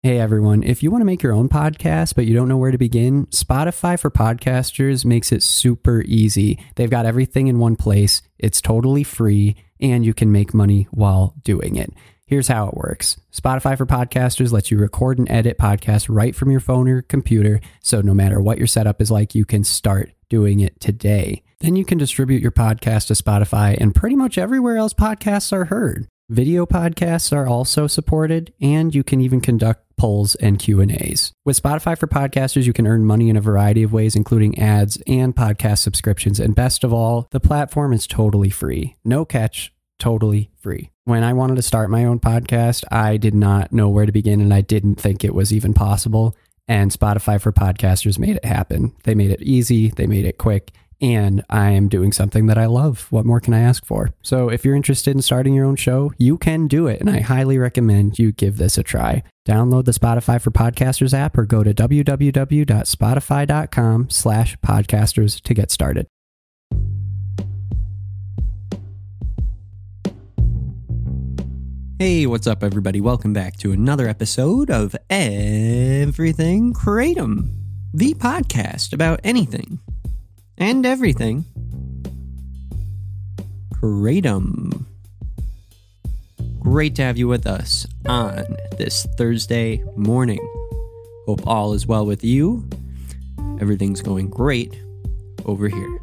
Hey everyone, if you want to make your own podcast but you don't know where to begin, Spotify for Podcasters makes it super easy. They've got everything in one place, it's totally free, and you can make money while doing it. Here's how it works. Spotify for Podcasters lets you record and edit podcasts right from your phone or computer, so no matter what your setup is like, you can start doing it today. Then you can distribute your podcast to Spotify and pretty much everywhere else podcasts are heard. Video podcasts are also supported, and you can even conduct polls and Q&As. With Spotify for Podcasters, you can earn money in a variety of ways, including ads and podcast subscriptions. And best of all, the platform is totally free. No catch, totally free. When I wanted to start my own podcast, I did not know where to begin, and I didn't think it was even possible. And Spotify for Podcasters made it happen. They made it easy, they made it quick, and I am doing something that I love. What more can I ask for? So if you're interested in starting your own show, you can do it, and I highly recommend you give this a try. Download the Spotify for Podcasters app or go to www.spotify.com/podcasters to get started. Hey, what's up, everybody? Welcome back to another episode of Everything Kratom, the podcast about anything and everything Kratom. Great to have you with us on this Thursday morning. Hope all is well with you. Everything's going great over here.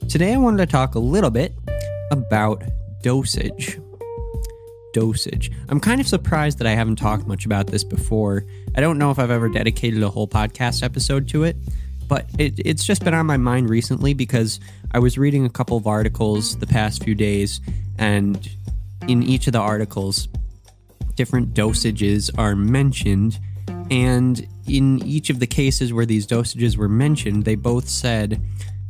Today I wanted to talk a little bit about dosage. Dosage. I'm kind of surprised that I haven't talked much about this before. I don't know if I've ever dedicated a whole podcast episode to it, but it's just been on my mind recently because I was reading a couple of articles the past few days, and in each of the articles, different dosages are mentioned, and in each of the cases where these dosages were mentioned, they both said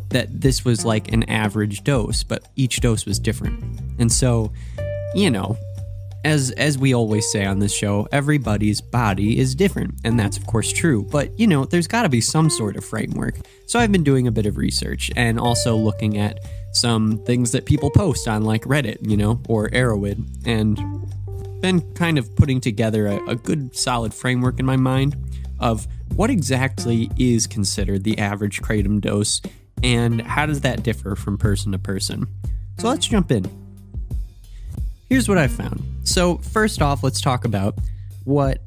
that this was like an average dose, but each dose was different. And so, you know, as we always say on this show, everybody's body is different, and that's of course true, but you know, there's got to be some sort of framework. So I've been doing a bit of research and also looking at some things that people post on like Reddit, you know, or Arrowhead, and then kind of putting together a good solid framework in my mind of what exactly is considered the average kratom dose and how does that differ from person to person. So let's jump in. Here's what I found. So first off, let's talk about what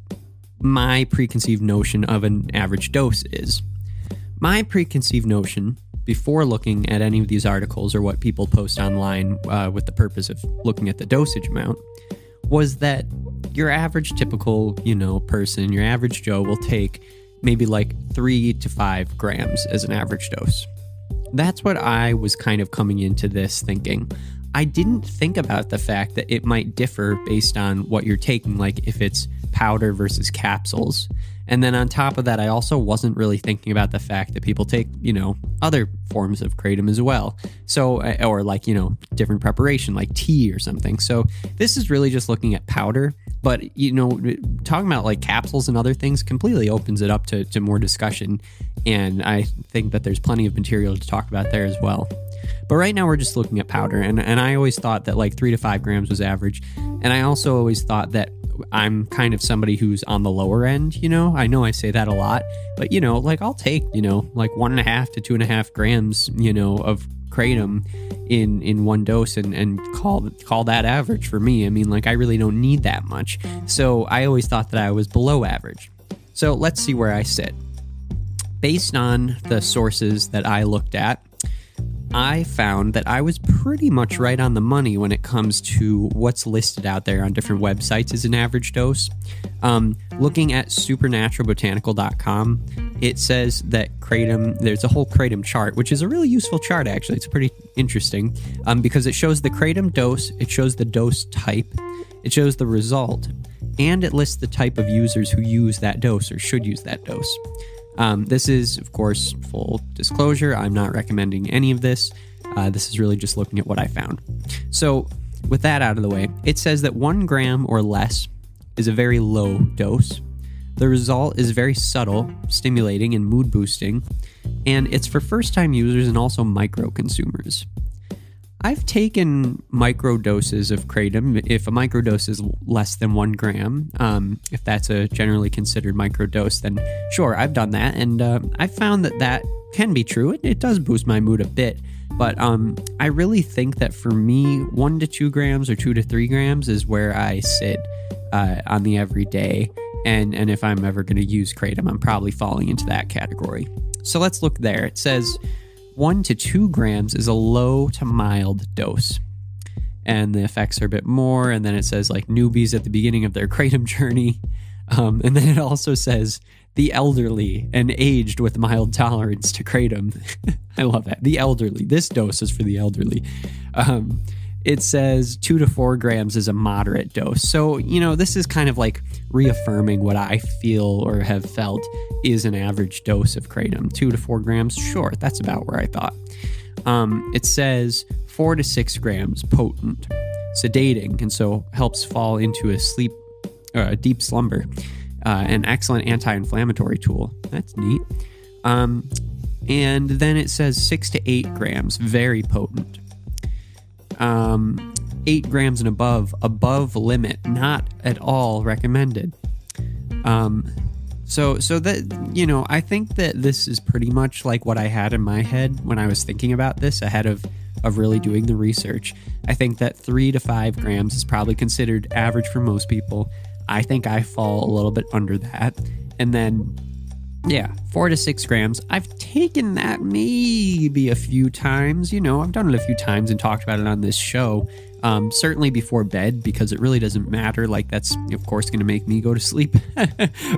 my preconceived notion of an average dose is. My preconceived notion, before looking at any of these articles or what people post online with the purpose of looking at the dosage amount, was that your average typical, you know, person, your average Joe will take maybe like 3 to 5 grams as an average dose. That's what I was kind of coming into this thinking. I didn't think about the fact that it might differ based on what you're taking, like if it's powder versus capsules. And then on top of that, I also wasn't really thinking about the fact that people take, you know, other forms of kratom as well. So, or like, you know, different preparation, like tea or something. So this is really just looking at powder. But, you know, talking about like capsules and other things completely opens it up to more discussion. And I think that there's plenty of material to talk about there as well. But right now we're just looking at powder, and I always thought that like 3 to 5 grams was average. And I also always thought that I'm kind of somebody who's on the lower end, you know? I know I say that a lot, but you know, like I'll take, you know, like 1.5 to 2.5 grams, you know, of kratom in one dose and call that average for me. I mean, like I really don't need that much. So I always thought that I was below average. So let's see where I sit. Based on the sources that I looked at, I found that I was pretty much right on the money when it comes to what's listed out there on different websites as an average dose. Looking at supernaturalbotanical.com, it says that kratom, there's a whole kratom chart, which is a really useful chart actually. It's pretty interesting because it shows the kratom dose, it shows the dose type, it shows the result, and it lists the type of users who use that dose or should use that dose. This is, of course, full disclosure. I'm not recommending any of this. This is really just looking at what I found. So with that out of the way, it says that 1 gram or less is a very low dose. The result is very subtle, stimulating, and mood boosting, and it's for first-time users and also micro consumers. I've taken micro doses of kratom. If a microdose is less than 1 gram, if that's a generally considered microdose, then sure, I've done that. And I found that can be true. It does boost my mood a bit. But I really think that for me, 1 to 2 grams or 2 to 3 grams is where I sit on the everyday. And if I'm ever going to use kratom, I'm probably falling into that category. So let's look there. It says 1 to 2 grams is a low to mild dose. And the effects are a bit more. And then it says like newbies at the beginning of their kratom journey. And then it also says the elderly and aged with mild tolerance to kratom. I love that. The elderly. This dose is for the elderly. It says 2 to 4 grams is a moderate dose. So, this is kind of like reaffirming what I feel or have felt is an average dose of kratom. 2 to 4 grams, sure, that's about where I thought. It says 4 to 6 grams potent, sedating, and so helps fall into a deep slumber. An excellent anti-inflammatory tool. That's neat. And then it says 6 to 8 grams, very potent. 8 grams and above limit, not at all recommended. So that, I think that this is pretty much like what I had in my head when I was thinking about this ahead of really doing the research. I think that 3 to 5 grams is probably considered average for most people. I think I fall a little bit under that. And then, 4 to 6 grams. I've taken that maybe a few times. I've done it a few times and talked about it on this show. Certainly before bed, because it really doesn't matter. Like, that's, of course, going to make me go to sleep.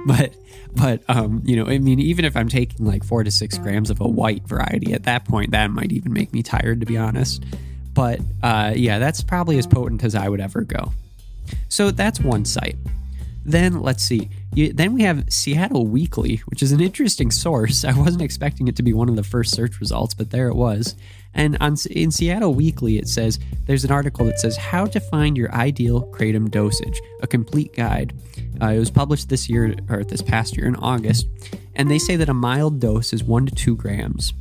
but even if I'm taking like 4 to 6 grams of a white variety, at that point, that might even make me tired, to be honest. But that's probably as potent as I would ever go. So that's one site. Then let's see. Then we have Seattle Weekly, which is an interesting source. I wasn't expecting it to be one of the first search results, but there it was. And in Seattle Weekly, it says, there's an article that says, How to Find Your Ideal Kratom Dosage, a complete guide. It was published this past year in August. And they say that a mild dose is 1 to 2 grams.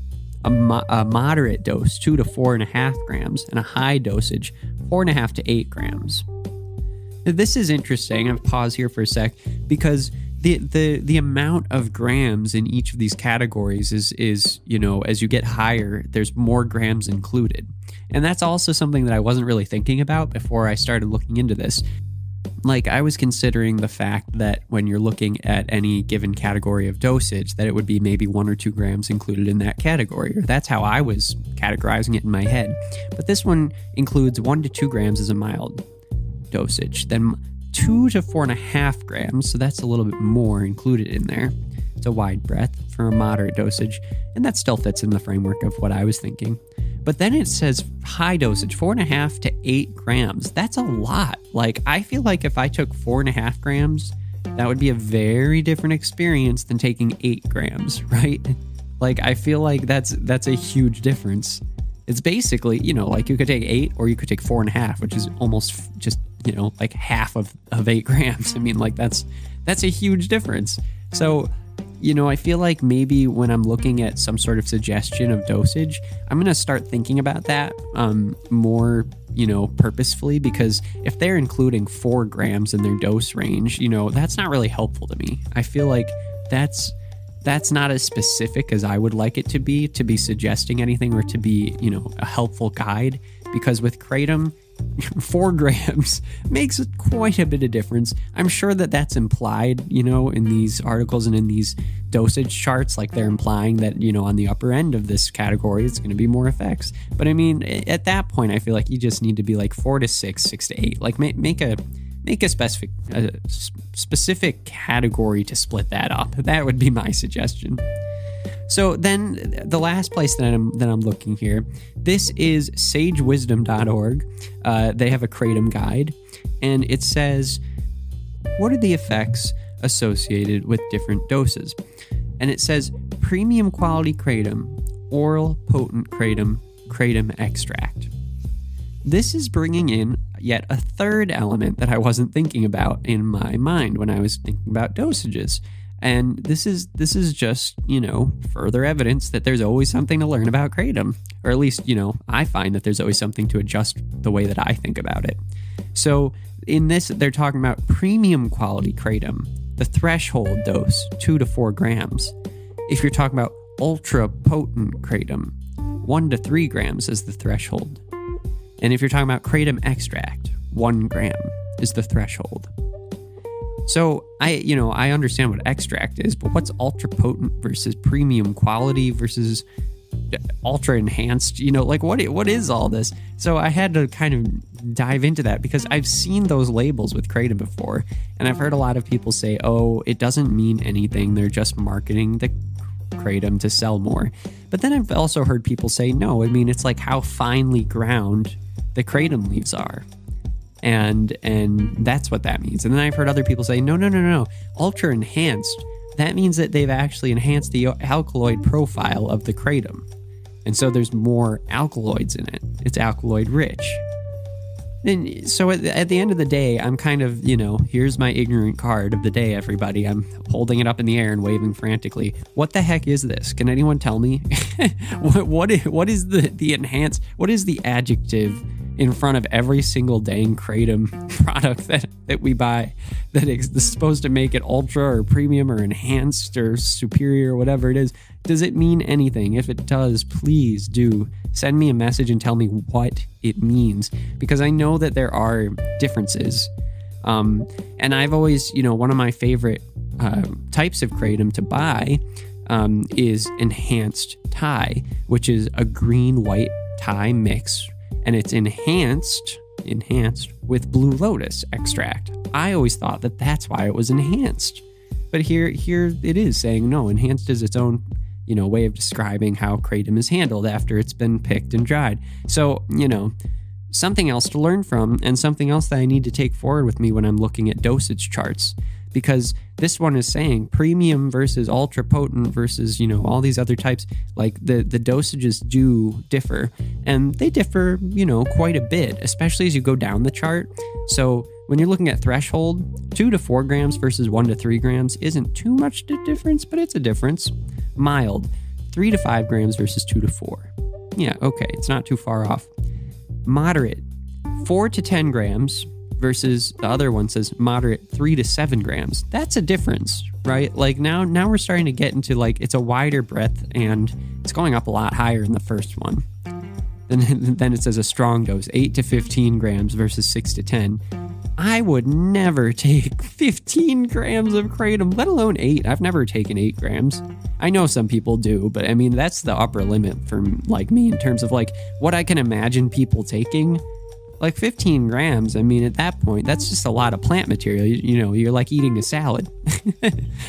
A moderate dose, 2 to 4.5 grams. And a high dosage, 4.5 to 8 grams. This is interesting. I'm going to pause here for a sec because the amount of grams in each of these categories is as you get higher, there's more grams included. And that's also something that I wasn't really thinking about before I started looking into this. Like, I was considering the fact that when you're looking at any given category of dosage, that it would be maybe 1 or 2 grams included in that category. Or that's how I was categorizing it in my head. But this one includes 1 to 2 grams as a mild dosage, then 2 to 4.5 grams, so that's a little bit more included in there. It's a wide breadth for a moderate dosage, and that still fits in the framework of what I was thinking. But then it says high dosage, 4.5 to 8 grams. That's a lot. Like, I feel like if I took 4.5 grams, that would be a very different experience than taking 8 grams, right? Like, I feel like that's a huge difference. It's basically, like you could take 8 or you could take 4.5, which is almost just, like half of 8 grams. I mean, like that's a huge difference. So, I feel like maybe when I'm looking at some sort of suggestion of dosage, I'm going to start thinking about that more, purposefully, because if they're including 4 grams in their dose range, that's not really helpful to me. I feel like that's not as specific as I would like it to be suggesting anything or to be, a helpful guide, because with kratom, 4 grams makes quite a bit of difference. I'm sure that that's implied, in these articles and in these dosage charts, like they're implying that, on the upper end of this category, it's going to be more effects. But I mean, at that point, I feel like you just need to be like 4 to 6, 6 to 8, like make a specific category to split that up. That would be my suggestion. So then the last place that I'm looking here, this is sagewisdom.org. They have a kratom guide, and it says, what are the effects associated with different doses? And it says premium quality kratom, oral potent kratom extract. This is bringing in yet a third element that I wasn't thinking about in my mind when I was thinking about dosages. And this is just, further evidence that there's always something to learn about kratom. Or at least, I find that there's always something to adjust the way that I think about it. So in this, they're talking about premium quality kratom, the threshold dose, 2 to 4 grams. If you're talking about ultra potent kratom, 1 to 3 grams is the threshold. And if you're talking about kratom extract, 1 gram is the threshold. So I understand what extract is, but what's ultra potent versus premium quality versus ultra enhanced? What is all this? So I had to kind of dive into that because I've seen those labels with kratom before, and I've heard a lot of people say, "Oh, it doesn't mean anything. They're just marketing the kratom to sell more." But then I've also heard people say, "No, I mean it's like how finely ground the kratom leaves are." And that's what that means. And then I've heard other people say, no, ultra enhanced. That means that they've actually enhanced the alkaloid profile of the kratom. And so there's more alkaloids in it. It's alkaloid rich. And so at the end of the day, I'm kind of, here's my ignorant card of the day, everybody. I'm holding it up in the air and waving frantically. What the heck is this? Can anyone tell me? What is the enhanced, what is the adjective in front of every single dang kratom product that we buy that is supposed to make it ultra or premium or enhanced or superior or whatever it is? Does it mean anything? If it does, please do send me a message and tell me what it means, because I know that there are differences. And I've always, one of my favorite types of kratom to buy is enhanced Thai, which is a green-white Thai mix. And it's enhanced with Blue Lotus extract. I always thought that that's why it was enhanced. But here it is saying, no, enhanced is its own, way of describing how kratom is handled after it's been picked and dried. So, something else to learn from, and something else that I need to take forward with me when I'm looking at dosage charts. Because this one is saying premium versus ultra potent versus, all these other types. Like the dosages do differ, and they differ, quite a bit, especially as you go down the chart. So when you're looking at threshold, 2 to 4 grams versus 1 to 3 grams isn't too much of a difference, but it's a difference. Mild, 3 to 5 grams versus 2 to 4. Yeah, okay, it's not too far off. Moderate, 4 to 10 grams versus the other one says moderate 3 to 7 grams. That's a difference, right? Like now we're starting to get into it's a wider breadth, and it's going up a lot higher in the first one. Then it says a strong dose, 8 to 15 grams versus 6 to 10. I would never take 15 grams of kratom, let alone 8. I've never taken 8 grams. I know some people do, but I mean, that's the upper limit for me in terms of what I can imagine people taking. 15 grams, I mean, at that point, that's just a lot of plant material. You're like eating a salad.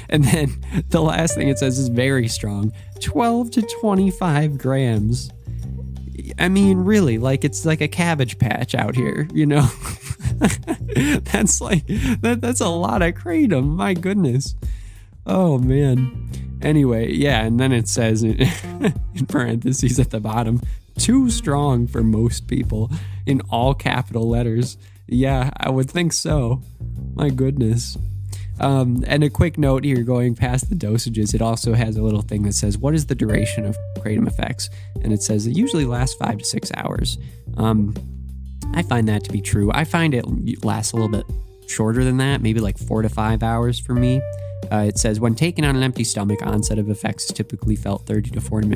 And then the last thing it says is very strong, 12 to 25 grams. I mean, really, it's like a cabbage patch out here, That's that's a lot of kratom. My goodness. Oh, man. Anyway, yeah, and then it says in parentheses at the bottom, too strong for most people, in all capital letters. Yeah, I would think so. My goodness. And a quick note here, going past the dosages, it also has a little thing that says, what is the duration of kratom effects? And it says it usually lasts 5 to 6 hours. I find that to be true. I find it lasts a little bit shorter than that, maybe 4 to 5 hours for me. It says, when taken on an empty stomach, onset of effects is typically felt 30 to 40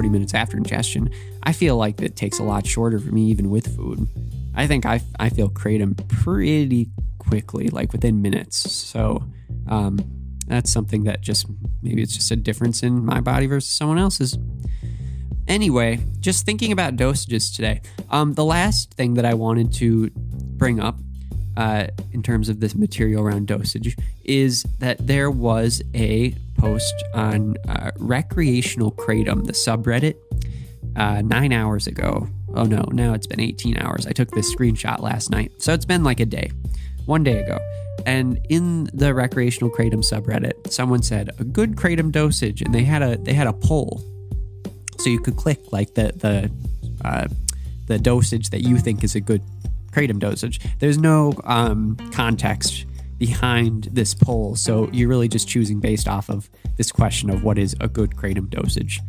minutes after ingestion. I feel like it takes a lot shorter for me, even with food. I think I feel kratom pretty quickly, within minutes. So that's something that maybe it's just a difference in my body versus someone else's. Anyway, just thinking about dosages today. The last thing that I wanted to bring up in terms of this material around dosage is that there was a post on recreational kratom, the subreddit, 9 hours ago. Oh no, now it's been 18 hours. I took this screenshot last night. So it's been a day, 1 day ago. And in the recreational kratom subreddit, someone said a good kratom dosage, and they had a poll. So you could click the dosage that you think is a good kratom dosage. There's no context behind this poll. So you're really just choosing based off of this question of what is a good kratom dosage.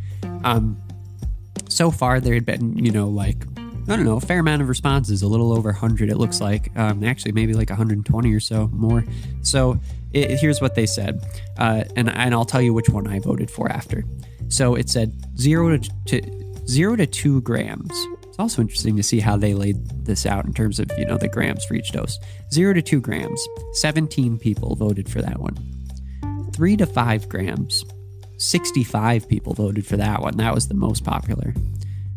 So far there had been, a fair amount of responses, a little over 100 it looks like, actually maybe like 120 or so more. So here's what they said, and I'll tell you which one I voted for after. So it said 0 to 2 grams. It's also interesting to see how they laid this out in terms of, the grams for each dose. 0 to 2 grams, 17 people voted for that one. 3 to 5 grams, 65 people voted for that one. That was the most popular.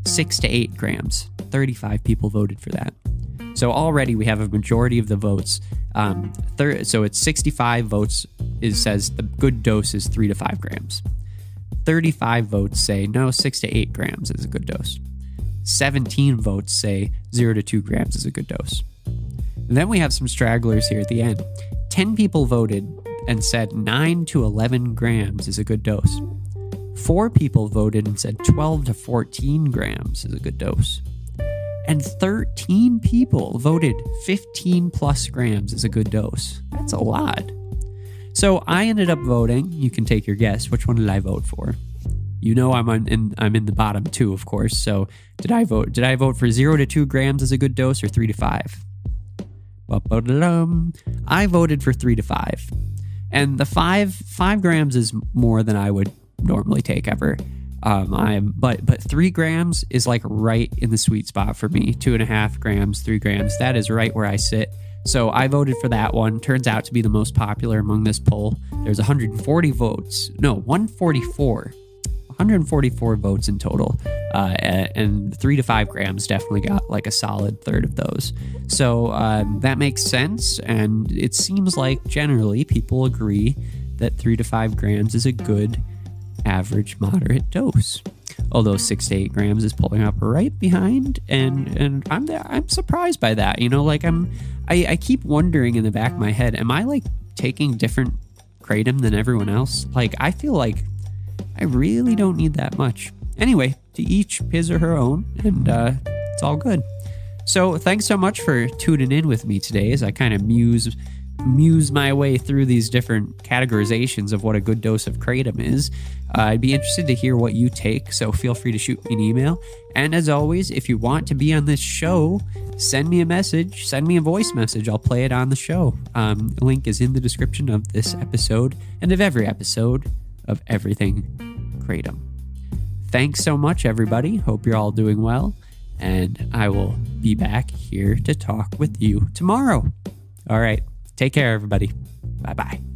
6 to 8 grams, 35 people voted for that. So already we have a majority of the votes. So it's 65 votes. It says the good dose is 3 to 5 grams. 35 votes say no, 6 to 8 grams is a good dose. 17 votes say 0 to 2 grams is a good dose. And then we have some stragglers here at the end. 10 people voted and said 9 to 11 grams is a good dose. 4 people voted and said 12 to 14 grams is a good dose. And 13 people voted 15 plus grams is a good dose. That's a lot. So I ended up voting. You can take your guess. Which one did I vote for? I'm in the bottom 2, of course. So did I vote for 0 to 2 grams as a good dose or 3 to 5? I voted for 3 to 5. And the 5 grams is more than I would normally take ever. But 3 grams is like right in the sweet spot for me. 2.5 grams, 3 grams. That is right where I sit. So I voted for that one. Turns out to be the most popular among this poll. There's 144 votes in total. And 3 to 5 grams definitely got like a solid third of those. So that makes sense. And it seems like generally people agree that 3 to 5 grams is a good average moderate dose. Although 6 to 8 grams is pulling up right behind, and I'm surprised by that. I keep wondering in the back of my head, am I like taking different kratom than everyone else? Like, I feel like I really don't need that much. Anyway, to each his or her own, and it's all good. So thanks so much for tuning in with me today as I kind of muse my way through these different categorizations of what a good dose of kratom is. I'd be interested to hear what you take, so feel free to shoot me an email. And as always, if you want to be on this show, send me a message, send me a voice message. I'll play it on the show. Link is in the description of this episode and of every episode of Everything Kratom. Thanks so much, everybody. Hope you're all doing well, and I will be back here to talk with you tomorrow. All right. Take care, everybody. Bye-bye.